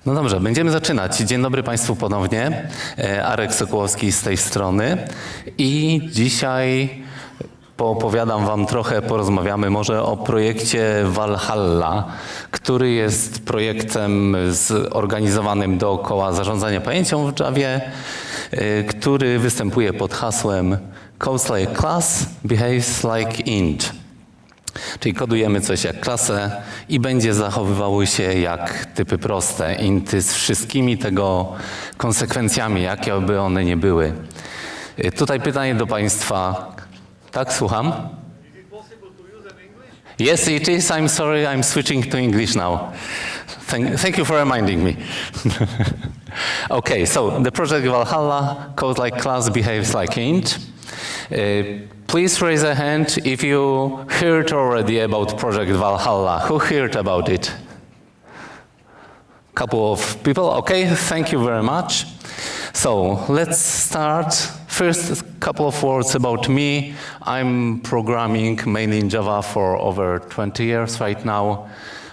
No dobrze, będziemy zaczynać. Dzień dobry Państwu ponownie. Arek Sokołowski z tej strony. I dzisiaj poopowiadam Wam trochę, porozmawiamy może o projekcie Valhalla, który jest projektem zorganizowanym dookoła zarządzania pamięcią w Javie, który występuje pod hasłem Codes like class, behaves like int. Czyli kodujemy coś jak klasę i będzie zachowywały się jak typy proste, inty z wszystkimi tego konsekwencjami, jakie by one nie były. Tutaj pytanie do Państwa. Tak, słucham? Yes, it is. I'm sorry, I'm switching to English now. Thank you for reminding me. Okay, so the project Valhalla, code like class, behaves like int. Please raise a hand if you heard already about Project Valhalla. Who heard about it? Couple of people. Okay, thank you very much. So let's start. First, a couple of words about me. I'm programming mainly in Java for over 20 years right now.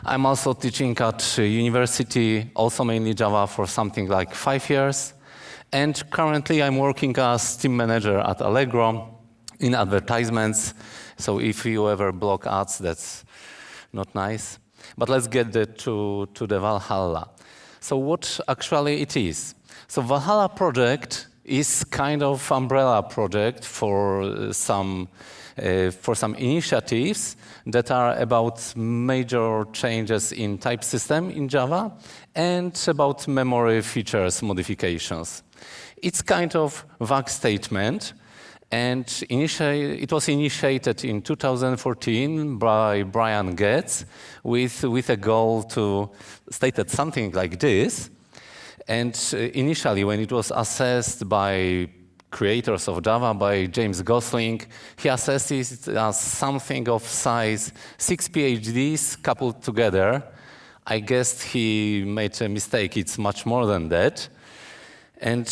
I'm also teaching at university, also mainly Java for something like 5 years. And currently I'm working as team manager at Allegro in advertisements. So if you ever block ads, that's not nice. But let's get to the Valhalla. So what actually it is? So Valhalla project is kind of umbrella project for some initiatives that are about major changes in type system in Java and about memory features modifications. It's kind of vague statement, and it was initiated in 2014 by Brian Getz with a goal to state something like this. And initially, when it was assessed by creators of Java, by James Gosling, he assessed it as something of size 6 PhDs coupled together. I guess he made a mistake. It's much more than that. And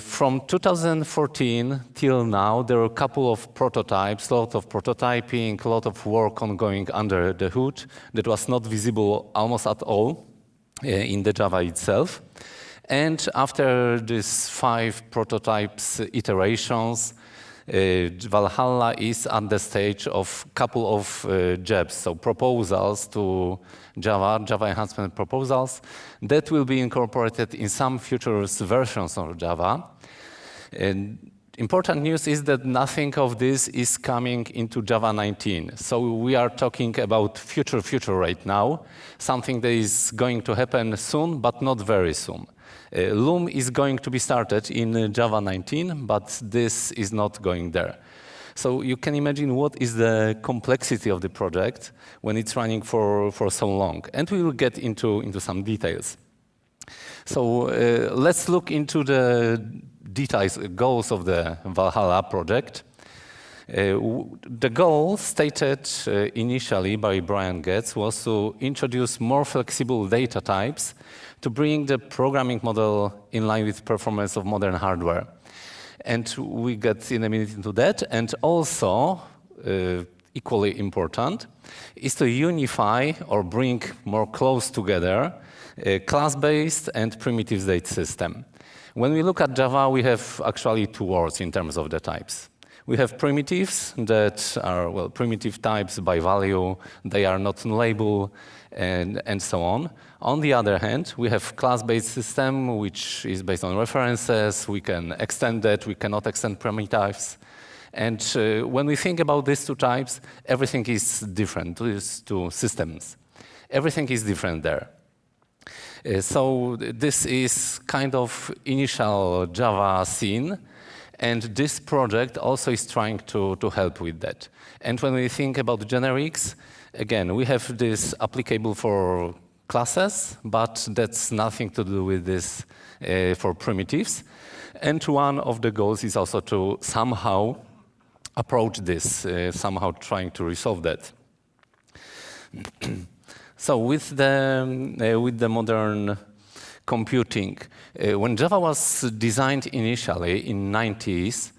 from 2014 till now, there are a couple of prototypes, a lot of prototyping, a lot of work ongoing under the hood that was not visible almost at all in the Java itself. And after these 5 prototypes iterations, Valhalla is at the stage of couple of JEBs, so proposals to Java enhancement proposals that will be incorporated in some future versions of Java. And important news is that nothing of this is coming into Java 19. So we are talking about future right now, something that is going to happen soon, but not very soon. Loom is going to be started in Java 19, but this is not going there. So you can imagine what is the complexity of the project when it's running for so long. And we will get into some details. So let's look into the details, goals of the Valhalla project. The goal stated initially by Brian Getz was to introduce more flexible data types to bring the programming model in line with performance of modern hardware. And we get in a minute into that. And also, equally important, is to unify or bring more close together class-based and primitive data system. When we look at Java, we have actually 2 words in terms of the types. We have primitives that are, well, primitive types by value. They are not nullable and so on. On the other hand, we have class-based system, which is based on references. We can extend that. We cannot extend primitives. And when we think about these 2 types, everything is different, these 2 systems. Everything is different there. So this is kind of initial Java scene. And this project also is trying to help with that. And when we think about generics, again, we have this applicable for classes, but that's nothing to do with this for primitives. And one of the goals is also to somehow approach this, somehow trying to resolve that. So with the modern computing, when Java was designed initially in 90s,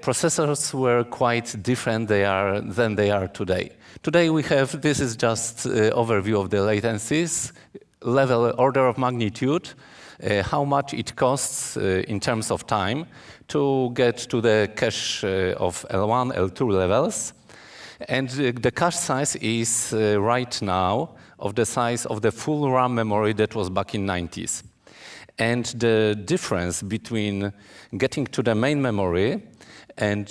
processors were quite different than they are today. Today we have, this is just overview of the latencies. level order of magnitude, how much it costs in terms of time to get to the cache of L1, L2 levels. And the cache size is right now of the size of the full RAM memory that was back in 90s. And the difference between getting to the main memory and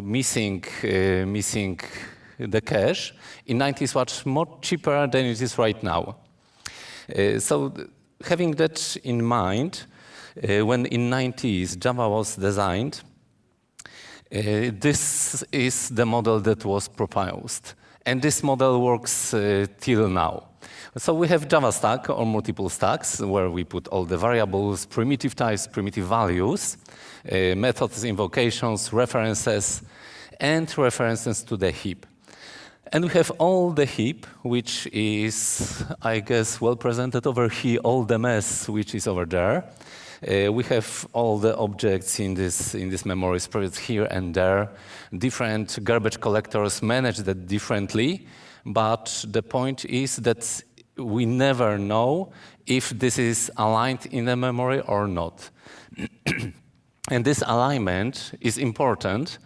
missing the cache in 90s was more cheaper than it is right now. So having that in mind, when in 90s Java was designed, this is the model that was proposed. And this model works till now. So we have Java stack or multiple stacks where we put all the variables, primitive types, primitive values, methods, invocations, references, and references to the heap. And we have all the heap, which is, I guess, well presented over here, all the mess which is over there. We have all the objects in this memory spread here and there. Different garbage collectors manage that differently, but the point is that we never know if this is aligned in the memory or not. And this alignment is important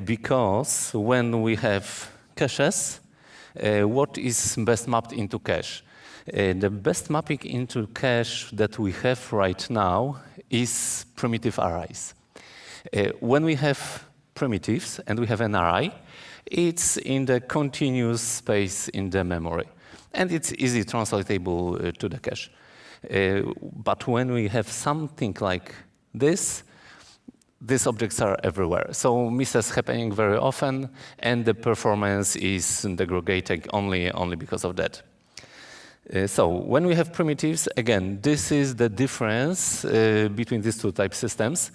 because when we have caches, what is best mapped into cache? The best mapping into cache that we have right now is primitive arrays. When we have primitives and we have an array, it's in the continuous space in the memory. And it's easy translatable to the cache. But when we have something like this, these objects are everywhere. So misses happening very often, and the performance is degrading only because of that. So when we have primitives, again, this is the difference between these two type systems.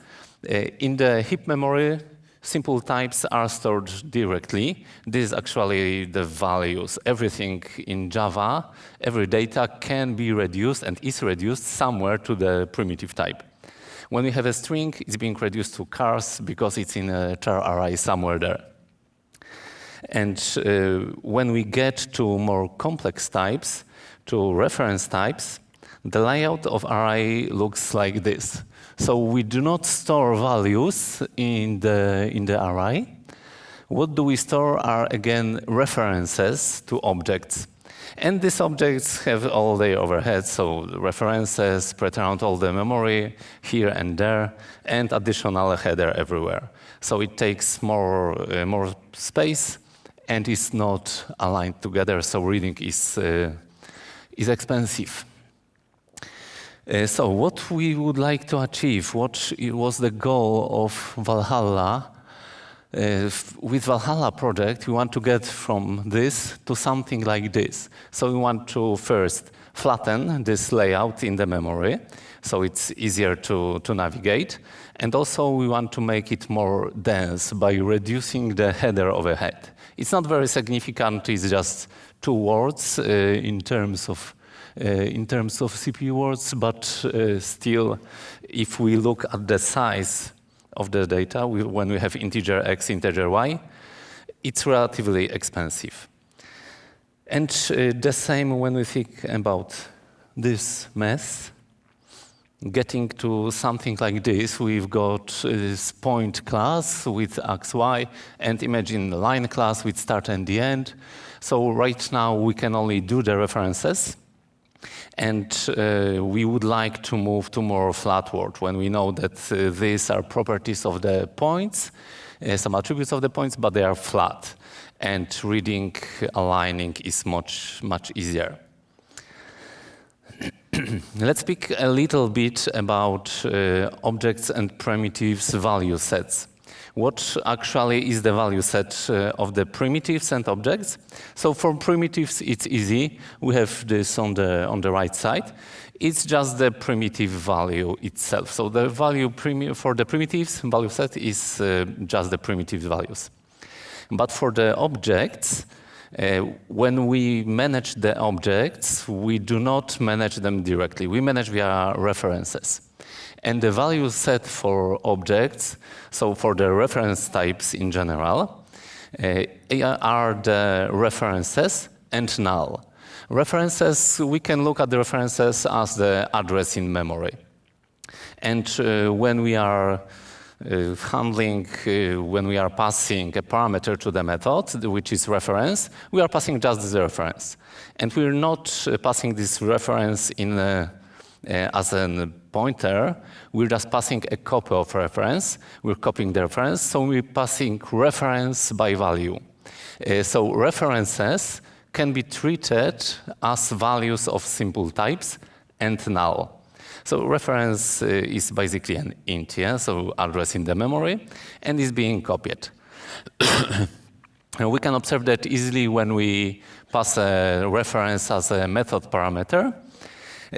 In the heap memory, simple types are stored directly. This is actually the values. Everything in Java, every data can be reduced and is reduced somewhere to the primitive type. When we have a string, it's being reduced to chars because it's in a char array somewhere there. And when we get to more complex types, to reference types, the layout of array looks like this. So we do not store values in the array. What do we store are, again, references to objects. And these objects have all their overheads, so references spread around all the memory here and there, and additional header everywhere. So it takes more space and is not aligned together, so reading is expensive. So what we would like to achieve, what was the goal of Valhalla? With Valhalla project, we want to get from this to something like this. So we want to first flatten this layout in the memory, so it's easier to navigate. And also we want to make it more dense by reducing the header overhead. It's not very significant, it's just 2 words in terms of CPU words, but still, if we look at the size of the data, when we have integer x, integer y, it's relatively expensive. And the same when we think about this mess, getting to something like this, we've got this point class with x, y, and imagine line class with start and the end. So right now we can only do the references. And we would like to move to more flat world when we know that these are properties of the points, some attributes of the points, but they are flat. And reading, aligning is much easier. Let's speak a little bit about objects and primitives value sets. What actually is the value set of the primitives and objects? So for primitives, it's easy. We have this on the right side. It's just the primitive value itself. So the value for the primitives value set is just the primitive values. But for the objects, when we manage the objects, we do not manage them directly. We manage via references. And the value set for objects, so for the reference types in general, are the references and null. References, we can look at the references as the address in memory. And when we are when we are passing a parameter to the method, which is reference, we are passing just the reference. And we're not passing this reference in as a pointer. We're just passing a copy of reference. We're copying the reference, so we're passing reference by value. So references can be treated as values of simple types and null. So reference is basically an int, yeah? So address in the memory, and is being copied. We can observe that easily when we pass a reference as a method parameter.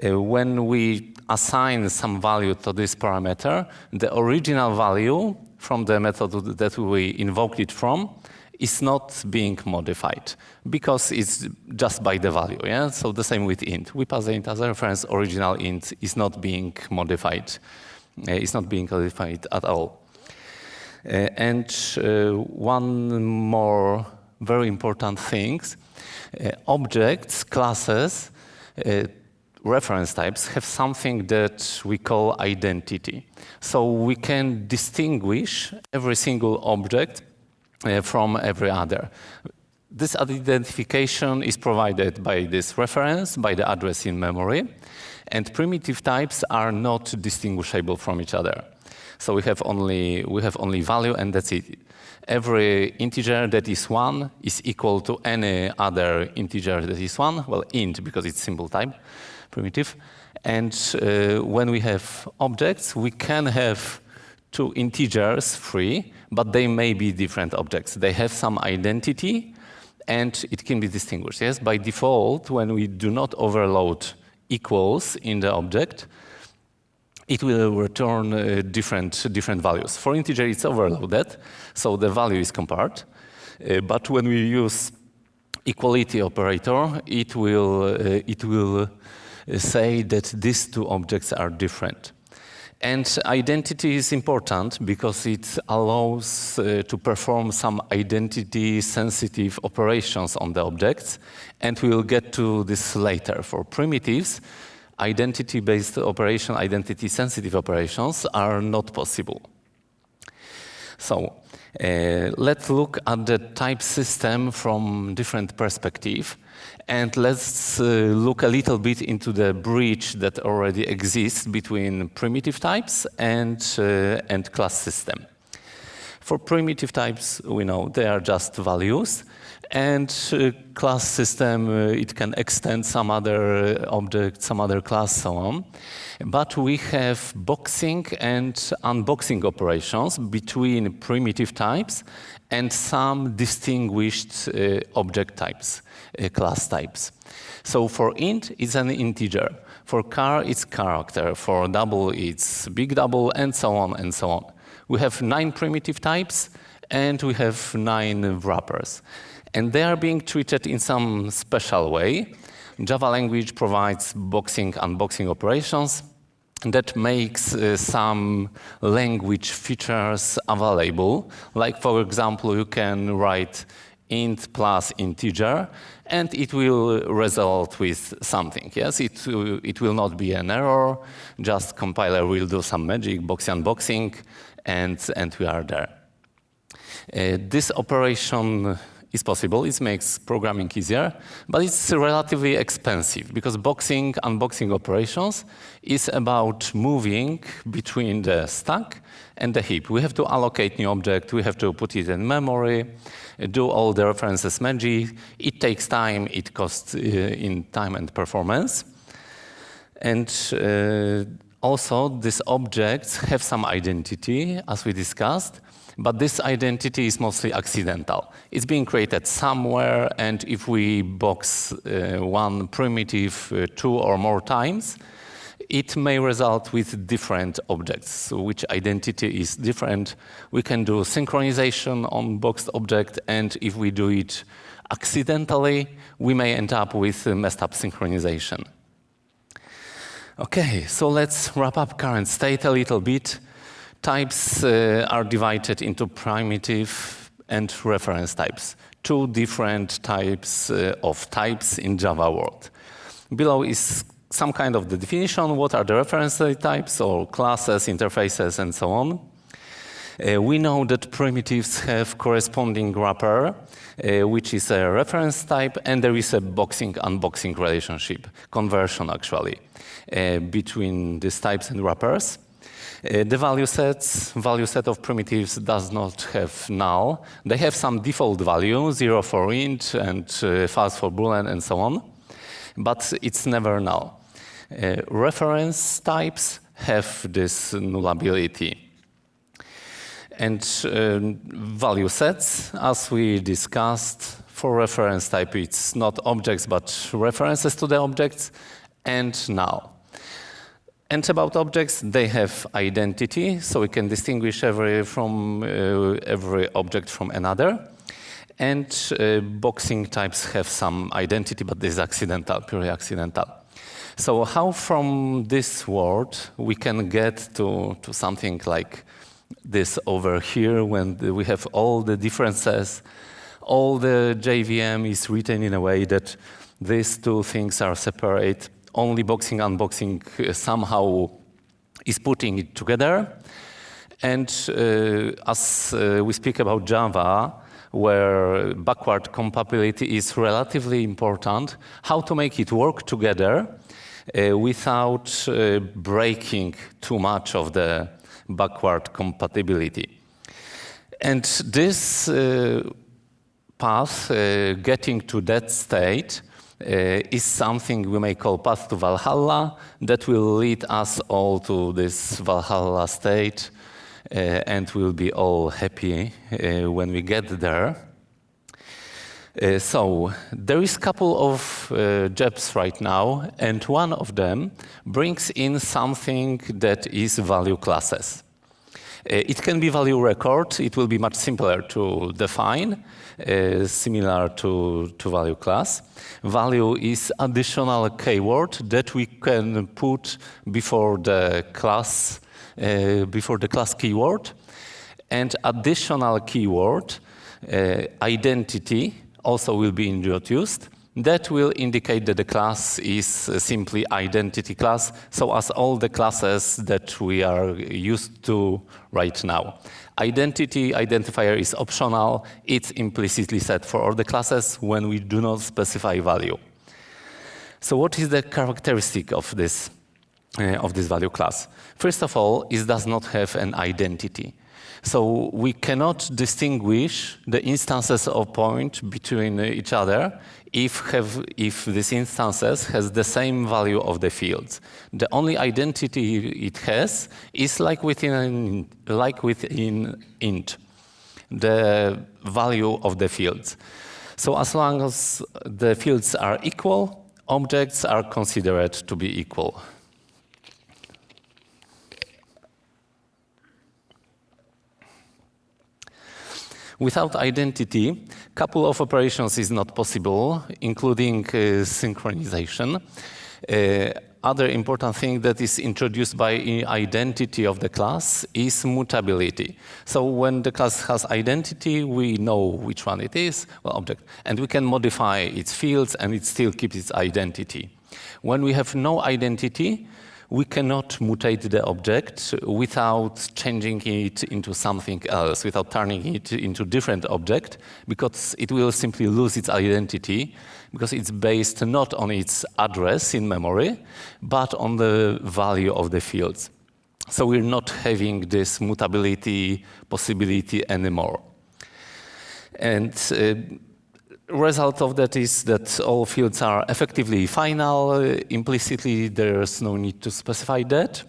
When we assign some value to this parameter, the original value from the method that we invoked it from is not being modified because it's just by the value. Yeah? So the same with int. We pass the int as a reference. Original int is not being modified. It's not being modified at all. And one more very important thing: objects, classes, reference types have something that we call identity. So we can distinguish every single object from every other. This identification is provided by this reference, by the address in memory, and primitive types are not distinguishable from each other. So we have only value, and that's it. Every integer that is 1 is equal to any other integer that is 1. Well, int, because it's simple type, primitive. And when we have objects, we can have two integers, 3, but they may be different objects. They have some identity, and it can be distinguished. Yes, by default, when we do not overload equals in the object, it will return different values. For integer, it's overloaded, so the value is compared. But when we use equality operator, it will say that these two objects are different. And identity is important because it allows to perform some identity-sensitive operations on the objects, and we will get to this later. For primitives, identity-based operation, identity-sensitive operations are not possible. So let's look at the type system from different perspective. And let's look a little bit into the bridge that already exists between primitive types and class system. For primitive types, we know they are just values. And class system, it can extend some other object, some other class, so on. But we have boxing and unboxing operations between primitive types and some distinguished object types, class types. So for int, it's an integer. For char, it's character. For double, it's big double, and so on and so on. We have 9 primitive types, and we have 9 wrappers. And they are being treated in some special way. Java language provides boxing, unboxing operations that makes some language features available. Like, for example, you can write int plus integer, and it will result with something. Yes, it will not be an error. Just compiler will do some magic, boxing, unboxing, and we are there. This operation is possible. It makes programming easier, but it's relatively expensive because boxing, unboxing operations is about moving between the stack and the heap. We have to allocate new object, we have to put it in memory, do all the references magic. It takes time, it costs in time and performance. And also, these objects have some identity, as we discussed, but this identity is mostly accidental. It's being created somewhere, and if we box one primitive 2 or more times, it may result with different objects, which identity is different. We can do synchronization on boxed object, and if we do it accidentally, we may end up with messed up synchronization. Okay, so let's wrap up current state a little bit. Types are divided into primitive and reference types. two different types of types in Java world. Below is some kind of the definition, what are the reference types or classes, interfaces, and so on. We know that primitives have corresponding wrapper, which is a reference type, and there is a boxing-unboxing relationship, conversion actually, between these types and wrappers. The value set of primitives does not have null. They have some default value, 0 for int and false for boolean and so on, but it's never null. Reference types have this nullability. And value sets, as we discussed, for reference type, it's not objects, but references to the objects, and null. And about objects, they have identity, so we can distinguish every object from another. And boxing types have some identity, but this is accidental, purely accidental. So how from this word we can get to something like this over here, when we have all the differences, all the JVM is written in a way that these two things are separate. Only boxing unboxing somehow is putting it together. And as we speak about Java, where backward compatibility is relatively important, how to make it work together without breaking too much of the backward compatibility. And this path, getting to that state, is something we may call path to Valhalla, that will lead us all to this Valhalla state, and we'll be all happy when we get there. So there is a couple of jobs right now, and one of them brings in something that is value classes. It can be value record. It will be much simpler to define, similar to value class. Value is additional keyword that we can put before the class keyword, and additional keyword identity also will be introduced. That will indicate that the class is simply identity class, so as all the classes that we are used to right now. Identity identifier is optional. It's implicitly set for all the classes when we do not specify value. So what is the characteristic of this value class? First of all, it does not have an identity. So we cannot distinguish the instances of point between each other if these instances has the same value of the fields. The only identity it has is like within int, the value of the fields. So as long as the fields are equal, objects are considered to be equal. Without identity, a couple of operations is not possible, including synchronization. Other important thing that is introduced by identity of the class is mutability. So when the class has identity, we know which one it is, well, object, and we can modify its fields and it still keeps its identity. When we have no identity, we cannot mutate the object without changing it into something else, without turning it into a different object, because it will simply lose its identity, because it's based not on its address in memory, but on the value of the fields. So we're not having this mutability possibility anymore. And result of that is that all fields are effectively final. Implicitly, there's no need to specify that.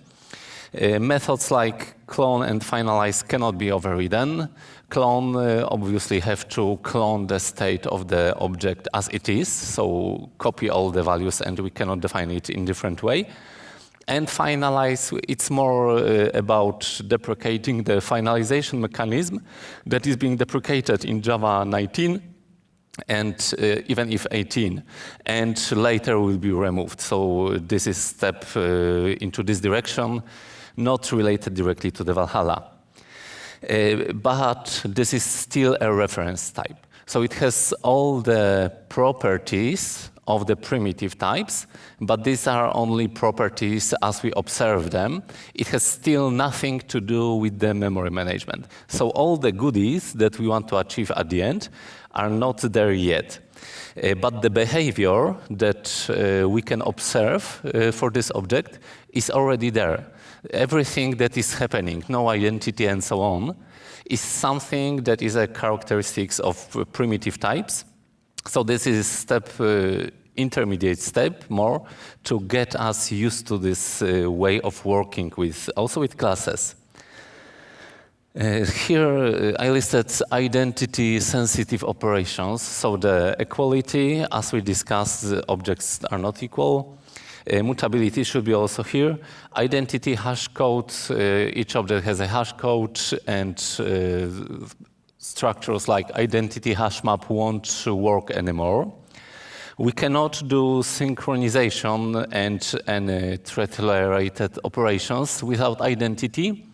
Methods like clone and finalize cannot be overridden. Clone obviously have to clone the state of the object as it is, so copy all the values and we cannot define it in different way. And finalize, it's more about deprecating the finalization mechanism that is being deprecated in Java 19 and even if 18, and later will be removed. So this is step into this direction, not related directly to the Valhalla. But this is still a reference type. So it has all the properties of the primitive types, but these are only properties as we observe them. It has still nothing to do with the memory management. So all the goodies that we want to achieve at the end are not there yet. But the behavior that we can observe for this object is already there. Everything that is happening, no identity and so on, is something that is a characteristics of primitive types. So this is intermediate step more to get us used to this way of working with, also with classes. Here I listed identity-sensitive operations. So the equality, as we discussed, the objects are not equal. Mutability should be also here. Identity hash code, each object has a hash code, and structures like identity hash map won't work anymore. We cannot do synchronization and thread-related operations without identity.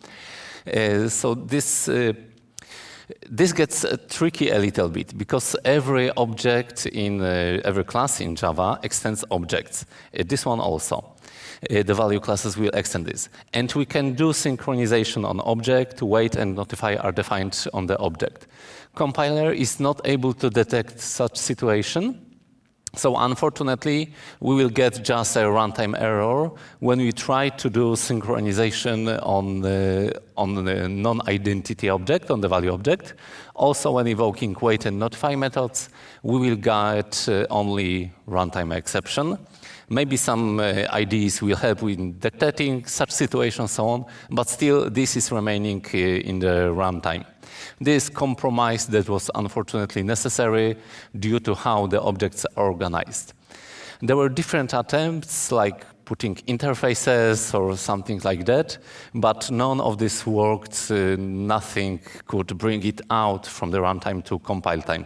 So this gets tricky a little bit because every object in every class in Java extends objects. This one also. The value classes will extend this. And we can do synchronization on object, wait and notify are defined on the object. Compiler is not able to detect such situation. So unfortunately, we will get just a runtime error when we try to do synchronization on the non-identity object, on the value object. Also, when invoking wait and notify methods, we will get only runtime exception. Maybe some IDs will help with detecting such situations, so on, but still this is remaining in the runtime. This compromise that was unfortunately necessary due to how the objects are organized. There were different attempts, like putting interfaces or something like that, but none of this worked. Nothing could bring it out from the runtime to compile time.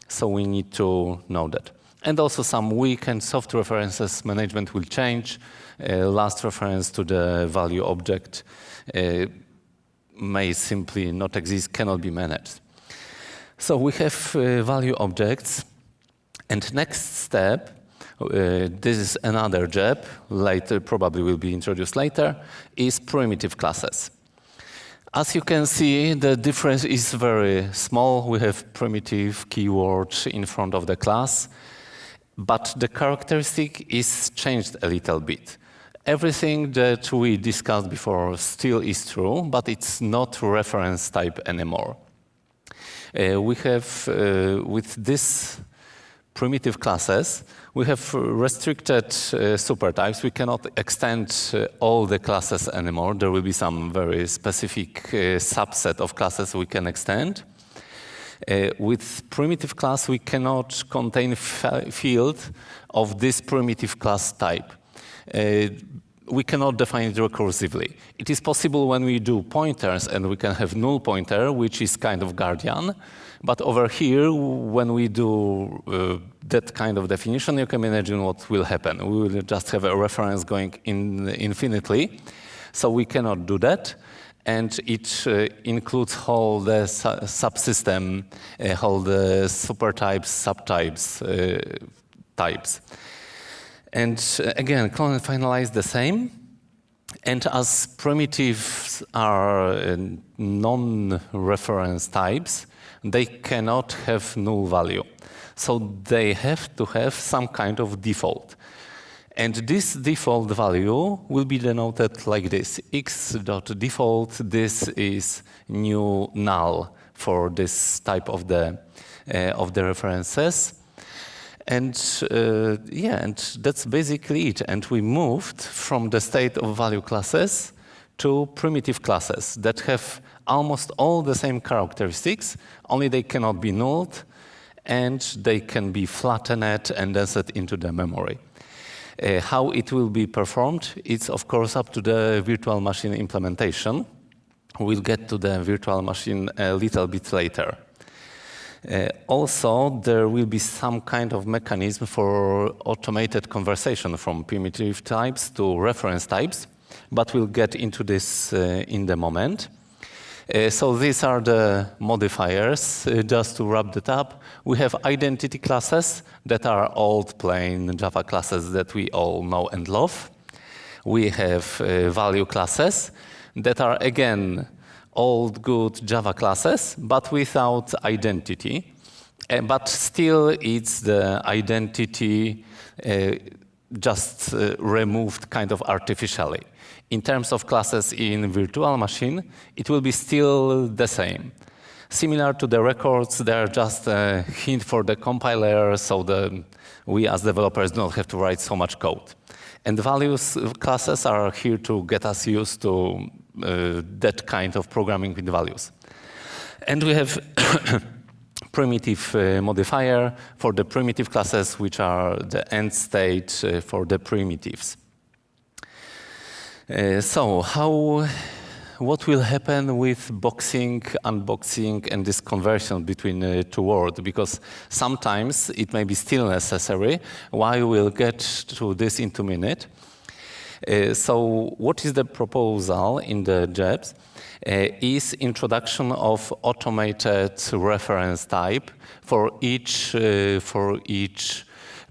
So we need to know that. And also some weak and soft references management will change. Last reference to the value object may simply not exist, cannot be managed. So we have value objects. And next step, this is another job, later probably will be introduced later, is primitive classes. As you can see, the difference is very small. We have primitive keywords in front of the class, but the characteristic is changed a little bit. Everything that we discussed before still is true, but it's not reference type anymore. We have, with this primitive classes, we have restricted supertypes. We cannot extend all the classes anymore. There will be some very specific subset of classes we can extend. With primitive class, we cannot contain field of this primitive class type. We cannot define it recursively. It is possible when we do pointers and we can have null pointer, which is kind of guardian. But over here, when we do that kind of definition, you can imagine what will happen. We will just have a reference going in infinitely. So we cannot do that. And it includes all the subsystem, all the supertypes, subtypes, types. And again, clone and finalize the same. And as primitives are non-reference types, they cannot have null value. So they have to have some kind of default. And this default value will be denoted like this. X.default, this is new null for this type of the references. And and that's basically it. And we moved from the state of value classes to primitive classes that have almost all the same characteristics, only they cannot be nulled, and they can be flattened and then set into the memory. How it will be performed, it's of course up to the virtual machine implementation. We'll get to the virtual machine a little bit later. Also, there will be some kind of mechanism for automated conversion from primitive types to reference types, but we'll get into this in the moment. So these are the modifiers. Just to wrap that up, we have identity classes that are old plain Java classes that we all know and love. We have value classes that are, again, old good Java classes, but without identity. But still, it's the identity just removed kind of artificially. In terms of classes in virtual machine, it will be still the same. Similar to the records, they're just a hint for the compiler, so we as developers don't have to write so much code. And values classes are here to get us used to that kind of programming with values. And we have primitive modifier for the primitive classes, which are the end state for the primitives. So what will happen with boxing, unboxing, and this conversion between two words? Because sometimes it may be still necessary. Why we'll get to this in 2 minutes. So what is the proposal in the JEBs? Is introduction of automated reference type for each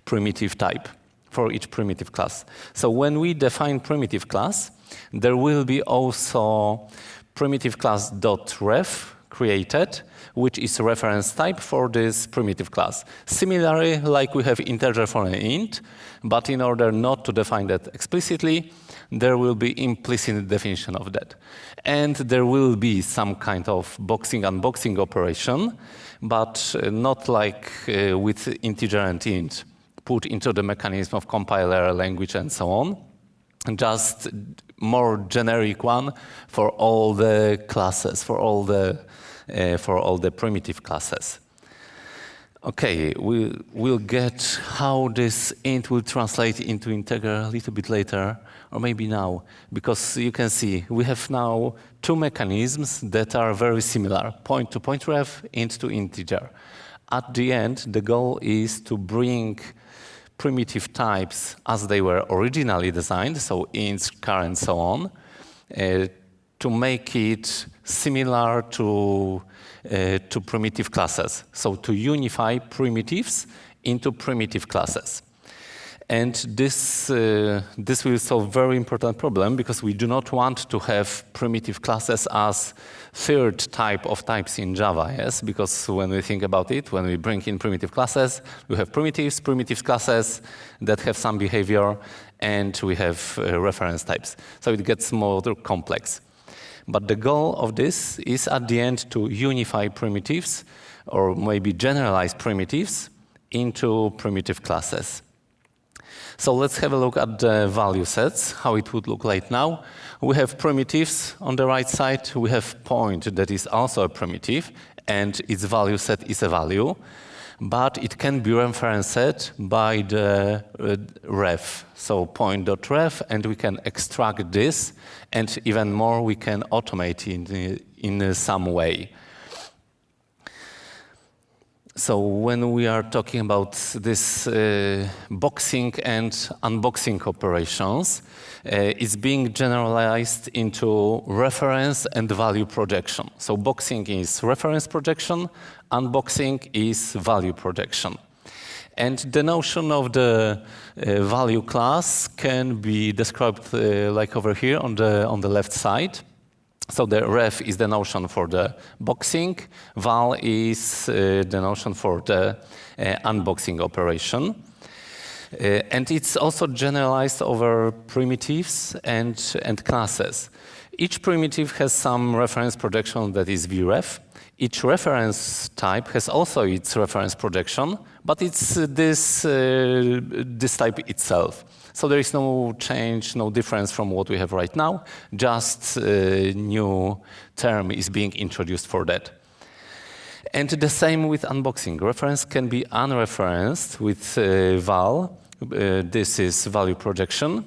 primitive type, for each primitive class. So when we define primitive class, there will be also primitive class.ref created, which is reference type for this primitive class. Similarly, like we have integer for an int, but in order not to define that explicitly, there will be implicit definition of that. And there will be some kind of boxing unboxing operation, but not like with integer and int, put into the mechanism of compiler language and so on. Just more generic one for all the classes, for all the primitive classes. Okay, we'll get how this int will translate into integer a little bit later, or maybe now, because you can see we have now two mechanisms that are very similar, point-to-point ref, int to integer. At the end, the goal is to bring primitive types as they were originally designed, so ints, char, and so on, to make it similar to primitive classes. So to unify primitives into primitive classes. And this will solve a very important problem because we do not want to have primitive classes as third type of types in Java, yes? Because when we think about it, when we bring in primitive classes, we have primitive classes that have some behavior, and we have reference types. So it gets more complex. But the goal of this is at the end to unify primitives, or maybe generalize primitives, into primitive classes. So let's have a look at the value sets, how it would look like now. We have primitives on the right side. We have point that is also a primitive, and its value set is a value. But it can be referenced by the ref, so point.ref, and we can extract this, and even more, we can automate it in some way. So when we are talking about this boxing and unboxing operations, it's being generalized into reference and value projection. So boxing is reference projection, unboxing is value projection. And the notion of the value class can be described like over here on the left side. So the ref is the notion for the boxing, val is the notion for the unboxing operation. And it's also generalized over primitives and classes. Each primitive has some reference projection that is vref. Each reference type has also its reference projection, but it's this type itself. So there is no change, no difference from what we have right now, just a new term is being introduced for that. And the same with unboxing. Reference can be unreferenced with val. This is value projection.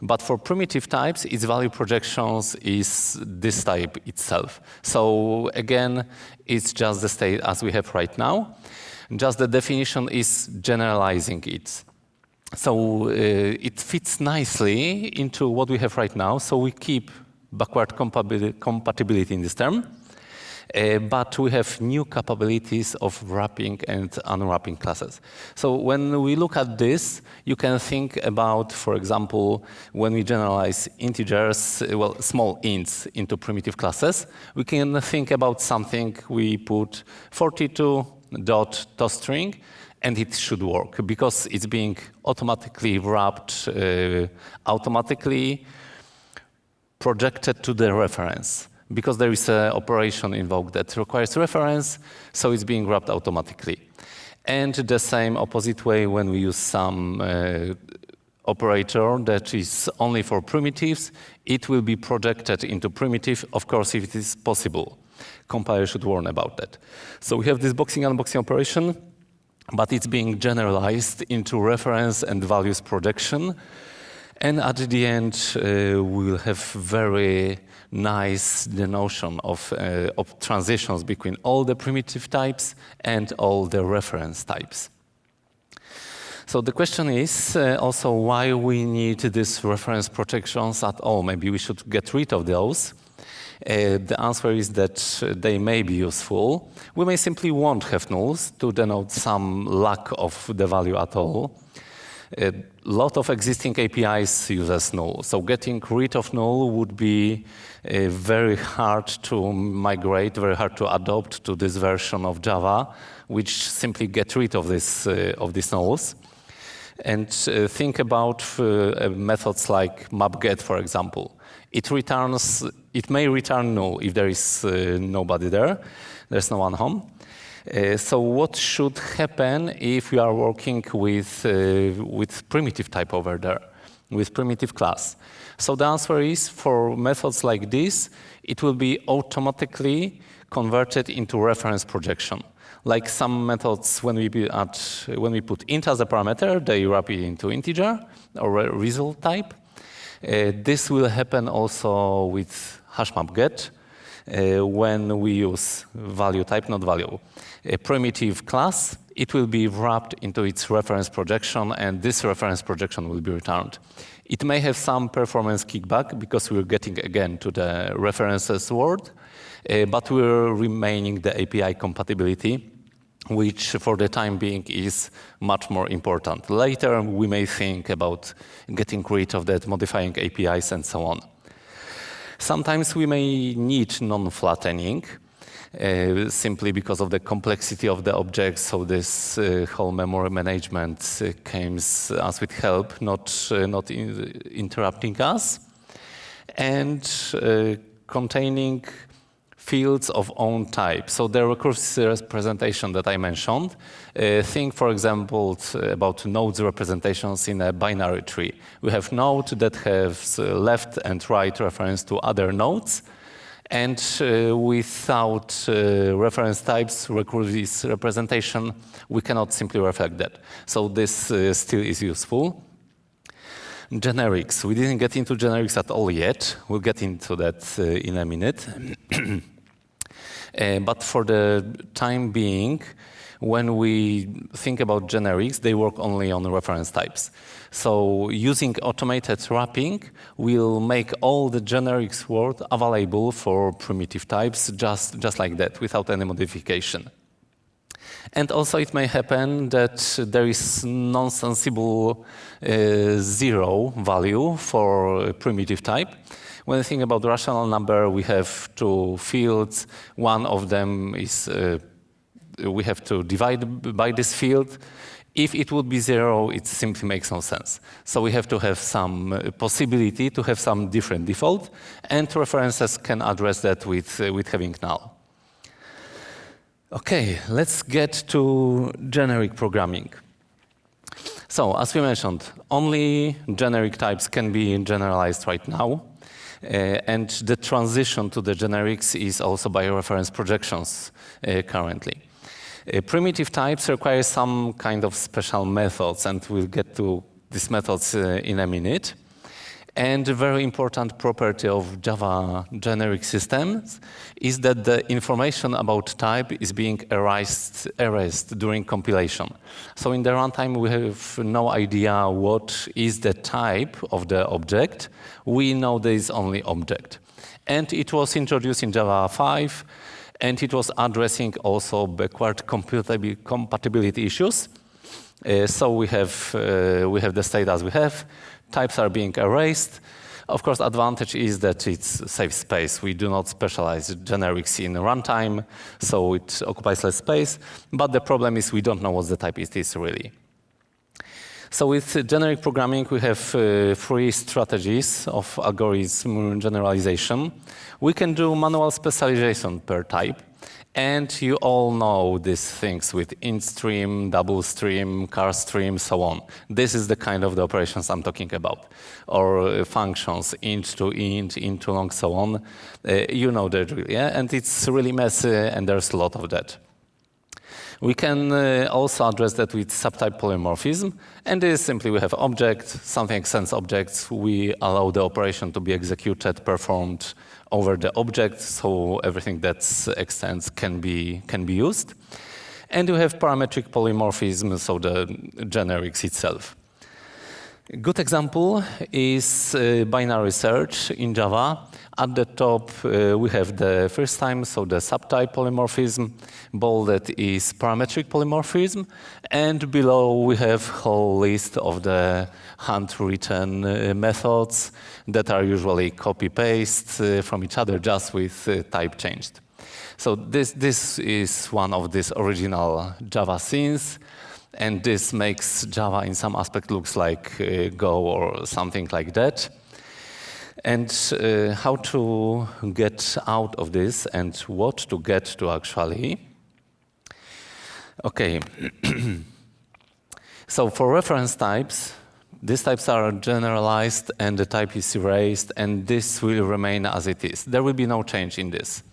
But for primitive types, its value projections is this type itself. So again, it's just the state as we have right now. Just the definition is generalizing it. So it fits nicely into what we have right now. So we keep backward compatibility in this term. But we have new capabilities of wrapping and unwrapping classes. So when we look at this, you can think about, for example, when we generalize integers, well, small ints into primitive classes, we can think about something we put 42.toString, and it should work because it's being automatically wrapped, automatically projected to the reference. Because there is an operation invoked that requires reference, so it's being wrapped automatically. And the same opposite way when we use some operator that is only for primitives, it will be projected into primitive, of course, if it is possible. Compiler should warn about that. So we have this boxing unboxing operation, but it's being generalized into reference and values projection. And at the end, we'll have very nice the notion of transitions between all the primitive types and all the reference types. So the question is also why we need these reference protections at all. Maybe we should get rid of those. The answer is that they may be useful. We may simply won't have nulls to denote some lack of the value at all. A lot of existing APIs uses null, so getting rid of null would be very hard to migrate, very hard to adopt to this version of Java, which simply get rid of these nulls. And think about methods like mapget, for example. It may return null if there is nobody there, there's no one home. So what should happen if we are working with primitive type over there, with primitive class? So the answer is for methods like this, it will be automatically converted into reference projection. Like some methods, when we put int as a parameter, they wrap it into integer or a result type. This will happen also with hash map get when we use value type, not value. A primitive class, it will be wrapped into its reference projection, and this reference projection will be returned. It may have some performance kickback because we're getting again to the references word, but we're remaining the API compatibility, which for the time being is much more important. Later, we may think about getting rid of that, modifying APIs, and so on. Sometimes we may need non-flattening, simply because of the complexity of the objects, so this whole memory management comes us with help, not interrupting us, and containing fields of own type. So the recursive representation that I mentioned, think, for example, about nodes representations in a binary tree. We have node that has left and right reference to other nodes, and without reference types, recursive representation, we cannot simply reflect that. So this still is useful. Generics. We didn't get into generics at all yet. We'll get into that in a minute. But for the time being, when we think about generics, they work only on reference types. So using automated wrapping will make all the generics word available for primitive types, just like that, without any modification. And also it may happen that there is non-sensible zero value for a primitive type. When we think about rational number, we have two fields. One of them is we have to divide by this field. If it would be zero, it simply makes no sense. So we have to have some possibility to have some different default, and references can address that with having null. Okay, let's get to generic programming. So, as we mentioned, only generic types can be generalized right now. And the transition to the generics is also by reference projections currently. Primitive types require some kind of special methods, and we'll get to these methods in a minute. And a very important property of Java generic systems is that the information about type is being erased during compilation. So in the runtime, we have no idea what is the type of the object. We know there is only object. And it was introduced in Java 5, and it was addressing also backward compatibility issues. So we have the state as we have. Types are being erased. Of course, advantage is that it's safe space. We do not specialize generics in runtime, so it occupies less space. But the problem is we don't know what the type it is really. So with generic programming, we have 3 strategies of algorithm generalization. We can do manual specialization per type. And you all know these things with int stream, double stream, char stream, so on. This is the kind of the operations I'm talking about. Or functions, int to long, so on. You know that, yeah? And it's really messy, and there's a lot of that. We can also address that with subtype polymorphism. And this is simply we have object, something extends objects. We allow the operation to be executed, performed over the object, so everything that extends can be used. And we have parametric polymorphism, so the generics itself. A good example is binary search in Java. At the top, we have the first time, so the subtype polymorphism. Bolded is parametric polymorphism. And below, we have whole list of the handwritten methods that are usually copy-paste from each other, just with type changed. So this is one of these original Java scenes. And this makes Java in some aspect looks like Go or something like that. And how to get out of this and what to get to actually. Okay. So for reference types, these types are generalized and the type is erased, and this will remain as it is. There will be no change in this.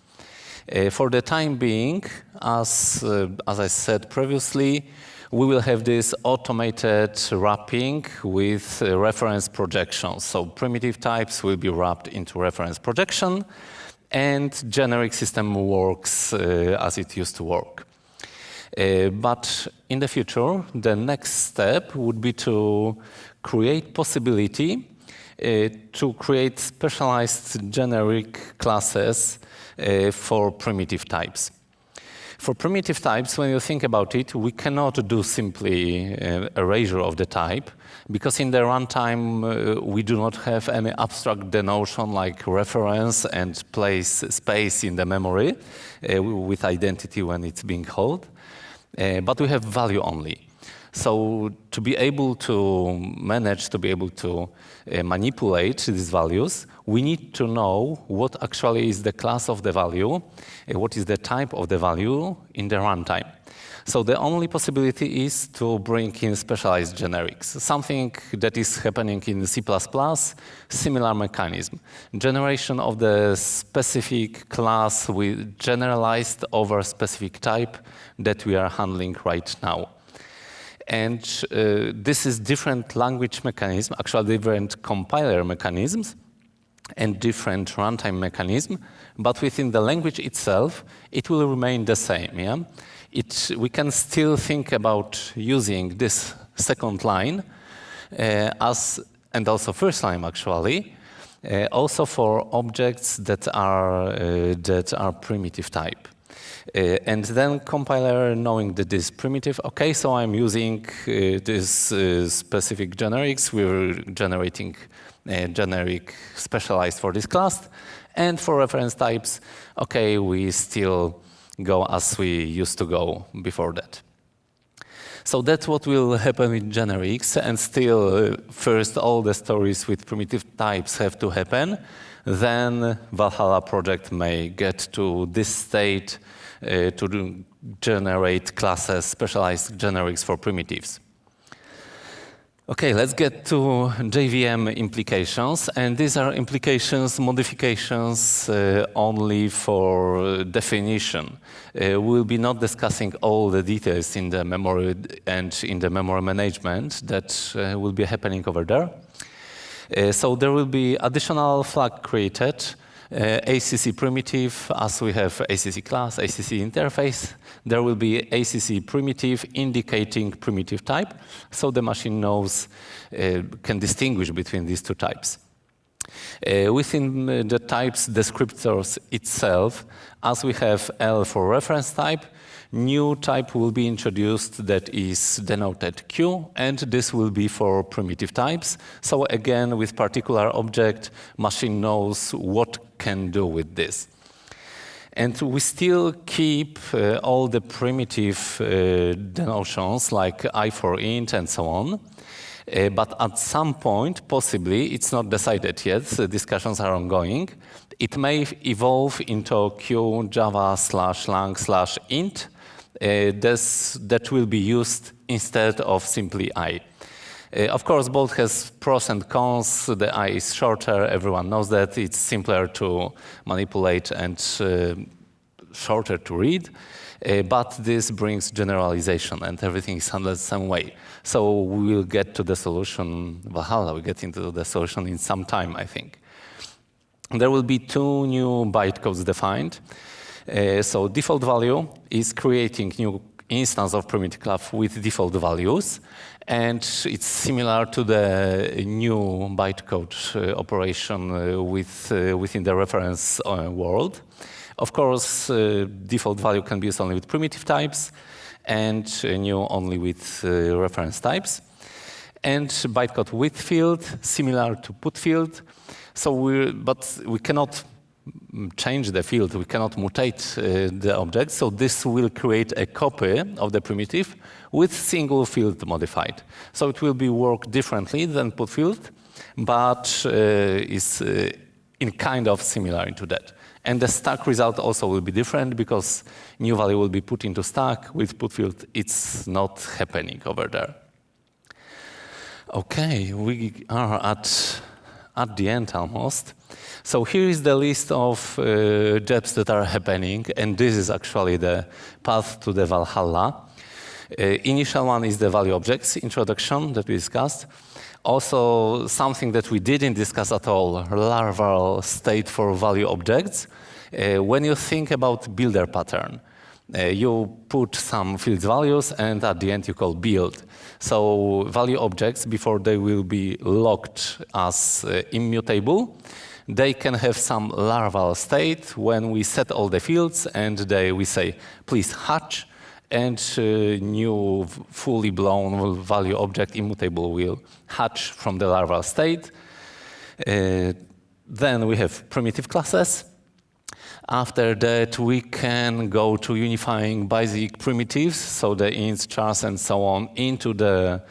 For the time being, as I said previously, we will have this automated wrapping with reference projections. So primitive types will be wrapped into reference projection, and generic system works as it used to work. But in the future, the next step would be to create possibility to create specialized generic classes for primitive types. For primitive types, when you think about it, we cannot do simply erasure of the type, because in the runtime, we do not have any abstract denotion like reference and place space in the memory with identity when it's being held. But we have value only. So to be able to manage, to be able to manipulate these values, we need to know what actually is the class of the value, what is the type of the value in the runtime. So the only possibility is to bring in specialized generics, something that is happening in C++, similar mechanism. Generation of the specific class with generalized over specific type that we are handling right now. And this is different language mechanism, actually different compiler mechanisms and different runtime mechanism, but within the language itself, it will remain the same. Yeah? We can still think about using this second line and also first line actually, also for objects that are primitive type. And then compiler knowing that this primitive, okay, so I'm using this specific generics, we're generating a generic specialized for this class. And for reference types, okay, we still go as we used to go before that. So that's what will happen with generics, and still first all the stories with primitive types have to happen. Then Valhalla project may get to this state to generate classes, specialized generics for primitives. Okay, let's get to JVM implications, and these are implications, modifications only for definition. We'll be not discussing all the details in the memory and in the memory management that will be happening over there. So there will be additional flag created, ACC primitive, as we have ACC class, ACC interface. There will be ACC primitive indicating primitive type, so the machine knows, can distinguish between these two types. Within the types descriptors itself, as we have L for reference type, new type will be introduced that is denoted Q, and this will be for primitive types. So again, with particular object, machine knows what can do with this. And we still keep all the primitive denotions like I for int and so on. But at some point, possibly, it's not decided yet, the discussions are ongoing, it may evolve into Q java/lang/int that will be used instead of simply I. Of course, both has pros and cons. The I is shorter, everyone knows that. It's simpler to manipulate and shorter to read. But this brings generalization, and everything is handled the same way. So we will get to the solution, Valhalla, we get into the solution in some time, I think. There will be two new bytecodes defined. So default value is creating new instance of primitive class with default values, and it's similar to the new bytecode operation within the reference world. Of course, default value can be used only with primitive types, and new only with reference types. And bytecode with field, similar to put field. But we cannot change the field, we cannot mutate the object, so this will create a copy of the primitive with single field modified. So it will be work differently than put field, but is in kind of similar into that. And the stack result also will be different because new value will be put into stack. With put field, it's not happening over there. Okay, we are at the end almost. So here is the list of jobs that are happening, and this is actually the path to the Valhalla. Initial one is the value objects introduction that we discussed. Also, something that we didn't discuss at all, larval state for value objects. When you think about builder pattern, you put some field values, and at the end you call build. So value objects, before they will be locked as immutable, they can have some larval state when we set all the fields, and we say, please hatch, and new fully blown value object immutable will hatch from the larval state. Then we have primitive classes. After that, we can go to unifying basic primitives, so the ints, chars, and so on, into the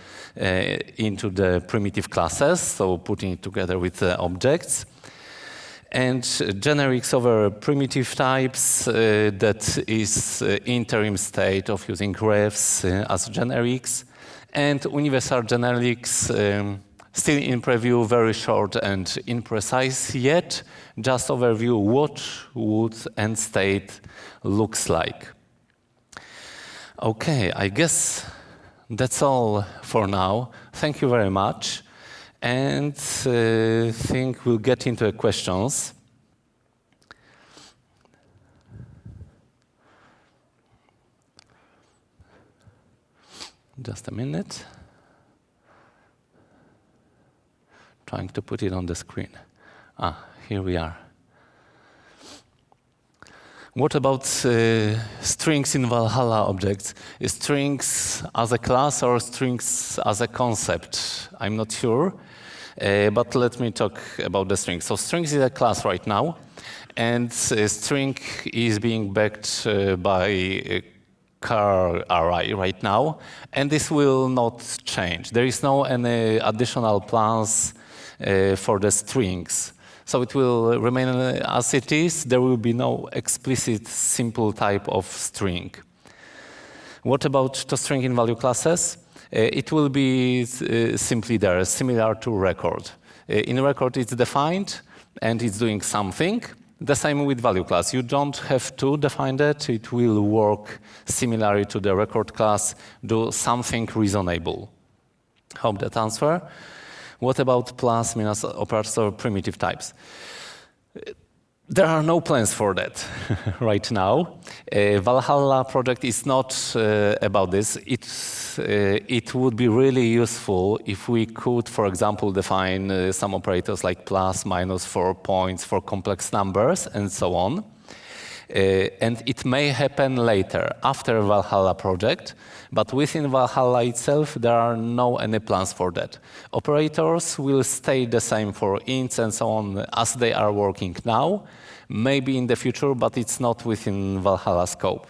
primitive classes, so putting it together with the objects. And generics over primitive types, that is interim state of using refs as generics. And universal generics, still in preview, very short and imprecise yet. Just overview what would end state looks like. Okay, I guess that's all for now. Thank you very much. And I think we'll get into questions. Just a minute. Trying to put it on the screen. Here we are. What about strings in Valhalla objects? Is strings as a class or strings as a concept? I'm not sure, but let me talk about the strings. So strings is a class right now, and string is being backed by char array right now, and this will not change. There is no any additional plans for the strings. So it will remain as it is. There will be no explicit simple type of string. What about toString in value classes? It will be simply there, similar to record. In record, it's defined, and it's doing something. The same with value class. You don't have to define that. It will work similarly to the record class, do something reasonable. Hope that answer. What about plus, minus operators or primitive types? There are no plans for that right now. Valhalla project is not about this. It would be really useful if we could, for example, define some operators like plus, minus, for points, for complex numbers, and so on. And it may happen later, after Valhalla project, but within Valhalla itself, there are no any plans for that. Operators will stay the same for ints and so on as they are working now, maybe in the future, but it's not within Valhalla scope.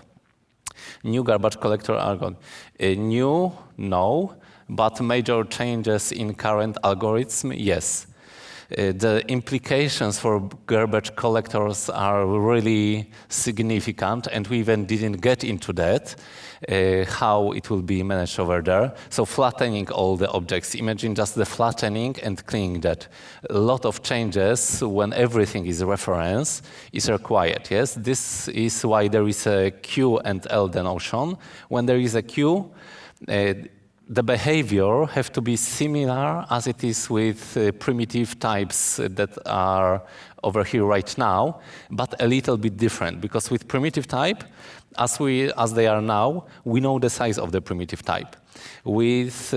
New garbage collector algorithm. New, no, but major changes in current algorithm, yes. The implications for garbage collectors are really significant, and we even didn't get into that, how it will be managed over there. So flattening all the objects, imagine just the flattening and cleaning that. A lot of changes when everything is reference is required, yes? This is why there is a Q and L notion. When there is a Q, the behavior have to be similar as it is with primitive types that are over here right now, but a little bit different, because with primitive type, as they are now, we know the size of the primitive type. With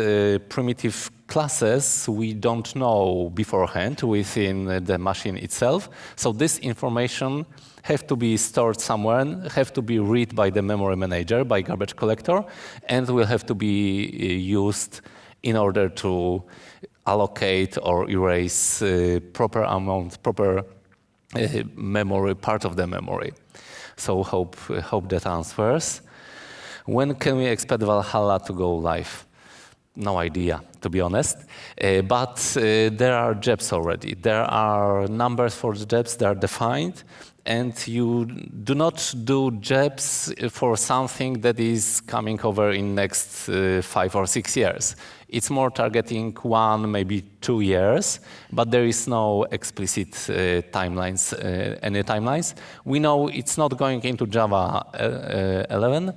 primitive classes, we don't know beforehand within the machine itself, so this information have to be stored somewhere, have to be read by the memory manager, by garbage collector, and will have to be used in order to allocate or erase proper amount, proper memory, part of the memory. So hope that answers. When can we expect Valhalla to go live? No idea, to be honest. But there are JEPs already. There are numbers for the JEPs that are defined, and you do not do JEPs for something that is coming over in next 5 or 6 years. It's more targeting 1, maybe 2 years, but there is no explicit timelines, any timelines. We know it's not going into Java 11,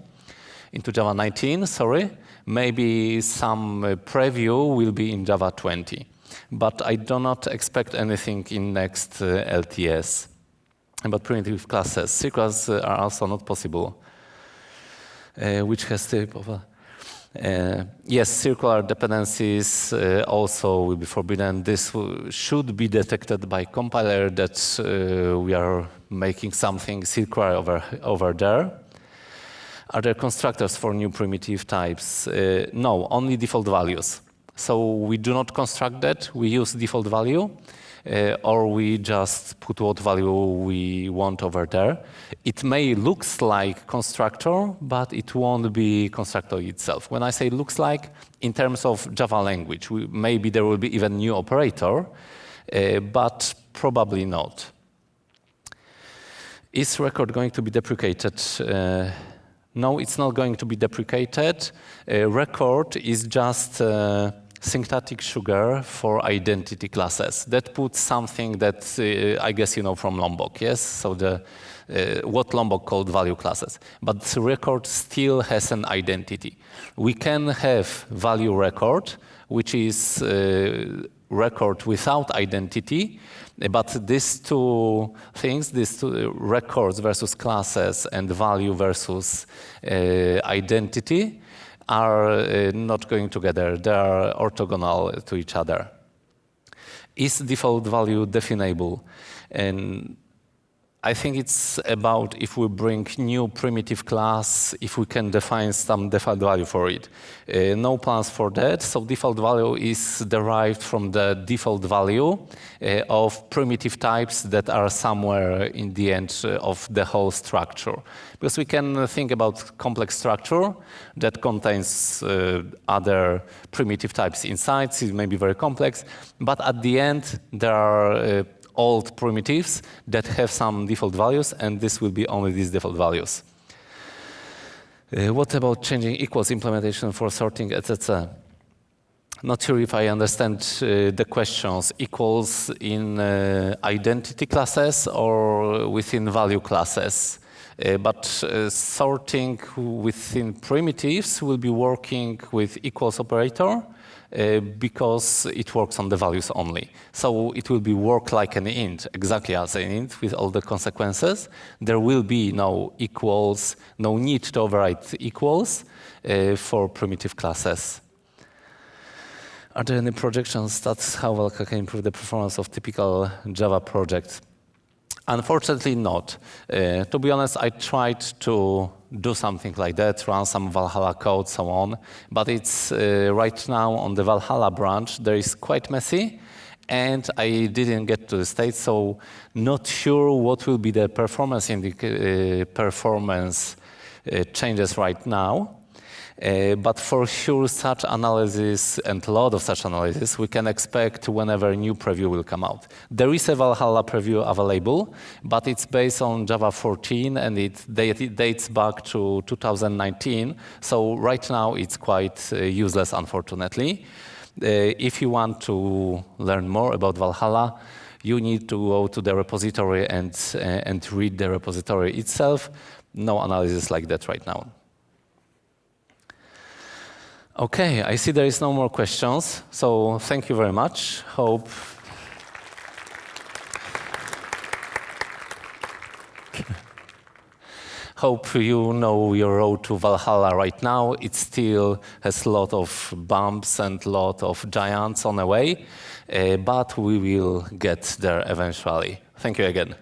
into Java 19, sorry. Maybe some preview will be in Java 20, but I do not expect anything in next LTS. But primitive classes, circulars are also not possible. Which has type of yes, circular dependencies also will be forbidden. This should be detected by compiler that we are making something circular over there. Are there constructors for new primitive types? No, only default values. So we do not construct that, we use default value, or we just put what value we want over there. It may looks like constructor, but it won't be constructor itself. When I say looks like, in terms of Java language, maybe there will be even new operator, but probably not. Is record going to be deprecated? No, it's not going to be deprecated. Record is just syntactic sugar for identity classes. That puts something that I guess you know from Lombok, yes? So what Lombok called value classes. But the record still has an identity. We can have value record, which is record without identity, but these two things, these two records versus classes and value versus identity, are not going together. They are orthogonal to each other. Is default value definable? And I think it's about if we bring new primitive class, if we can define some default value for it. No plans for that, so default value is derived from the default value of primitive types that are somewhere in the end of the whole structure. Because we can think about complex structure that contains other primitive types inside, so it may be very complex, but at the end there are old primitives that have some default values, and this will be only these default values. What about changing equals implementation for sorting, etc.? Not sure if I understand the questions. Equals in identity classes or within value classes? But sorting within primitives will be working with equals operator, because it works on the values only. So it will be work like an int, exactly as an int with all the consequences. There will be no equals, no need to override equals for primitive classes. Are there any projections that's how Valhalla can improve the performance of typical Java projects? Unfortunately not. To be honest, I tried to do something like that, run some Valhalla code, so on, but it's right now on the Valhalla branch, there is quite messy, and I didn't get to the state, so not sure what will be the performance changes right now. But for sure, such analysis and a lot of such analysis we can expect whenever a new preview will come out. There is a Valhalla preview available, but it's based on Java 14 and it dates back to 2019. So right now it's quite useless, unfortunately. If you want to learn more about Valhalla, you need to go to the repository and read the repository itself. No analysis like that right now. Okay, I see there is no more questions, so thank you very much. Hope you know your road to Valhalla right now. It still has a lot of bumps and a lot of giants on the way, but we will get there eventually. Thank you again.